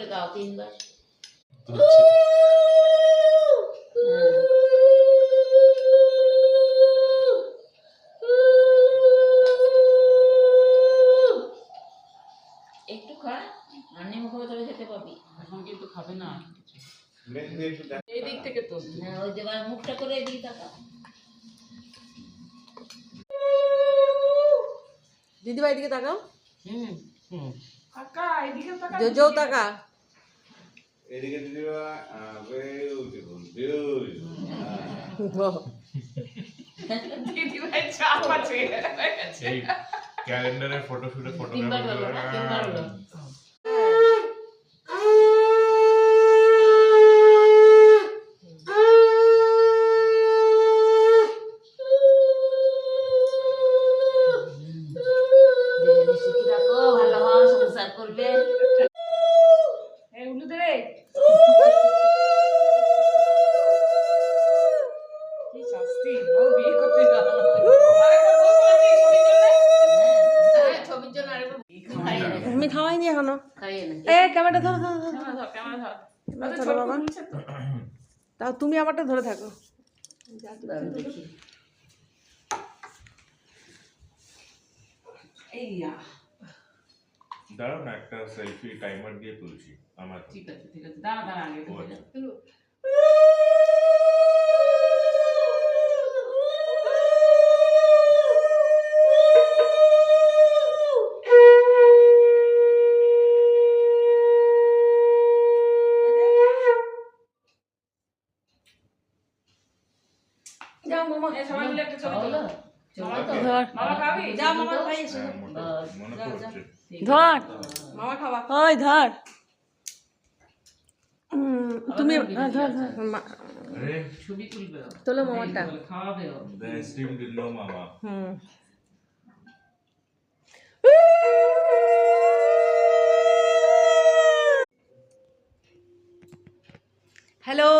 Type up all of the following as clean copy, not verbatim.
করে দাও 3 বার। একটু খা, আর নিমখ হবে তবে খেতে পাবি। এখন কিন্তু খাবে না। এই দিক থেকে তো হ্যাঁ, ওই দেবার মুখটা করে এদিকে তাকাও। দিদিভাই এদিকে তাকাও। কাকা এদিকে তাকা, জোজো তাকা। এদিকে দিদিবা দিদিভাই চাপ আছে। এই ক্যালেন্ডারের ফটোশুটে 3 বার বলো না, 3 বার বলো। সুখী থাকো, ভালো হও, সংসার করবে। এই উলু দে রে। কি শাস্তি, ও বিয়ে করতে যাবে না। আরেকবার বল বলছি ছবির জন্য। ছবির জন্য আরেকবার খাইয়ে নে। আমি খাওয়াইনি এখনো। খাইয়ে নে। এ ক্যামেরাটা ধরো ধরো ধরো। ক্যামেরা ধর, ক্যামেরা ধর। ধরো ছোট বাবা। খুলছে তো। তাও তুমি আমারটা ধরে থাকো। দাঁড়াও দেখি। এইয়া দাঁড়াও না, একটা সেলফি টাইমার দিয়ে তুলছি আমার। ঠিক আছে ঠিক আছে, দাঁড়া দাঁড়া আগে ও আচ্ছা। যাও মামা। এই সবাই মিলে একটা ছবি তোলো। চলো তো। ধর। মামা খাবি? যাও মামা খাই এসো। হ্যাঁ, মনে পড়ছে। ধর। মামা খাওয়া। ওই ধর। তুমি ধর ধর। আরে ছবি তুলবে ও। তোলো মামারটা। খাওয়াবে ও। the esteemed no mama. Hello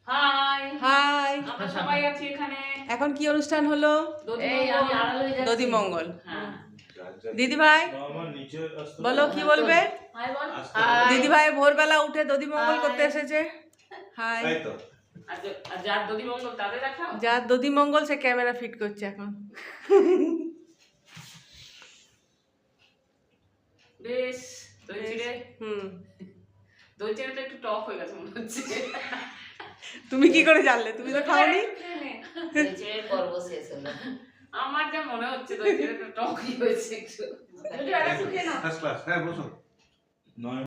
hi high. আমরা সবাই আছি এখানে। এখন কি অনুষ্ঠান হলো? এই আমি আড়াল হয়ে যাচ্ছি। দধি মঙ্গল। হ্যাঁ দিদি ভাই মামা নিচে আসতে বলো কি বলবে? হাই বল। দিদি ভাই ভোরবেলা উঠে দধি মঙ্গল করতে এসেছে। হাই। তাই তো। আর যার দধি মঙ্গল তাদের দেখাও। যার দধি মঙ্গল সে ক্যামেরা ফিট করছে এখন। বেশ দই চিড়ে, হুম। চিড়েটা একটু টক হয়ে গেছে মনে হচ্ছে। তুমি কি করে জানলে? তুমি তো খাওনি। ছেলের পর্ব শেষ হলো। আমার যা মনে হচ্ছে দই চিড়েটা টকই হয়েছে একটু। ফার্স্ট ক্লাস, হ্যাঁ বসো। নয়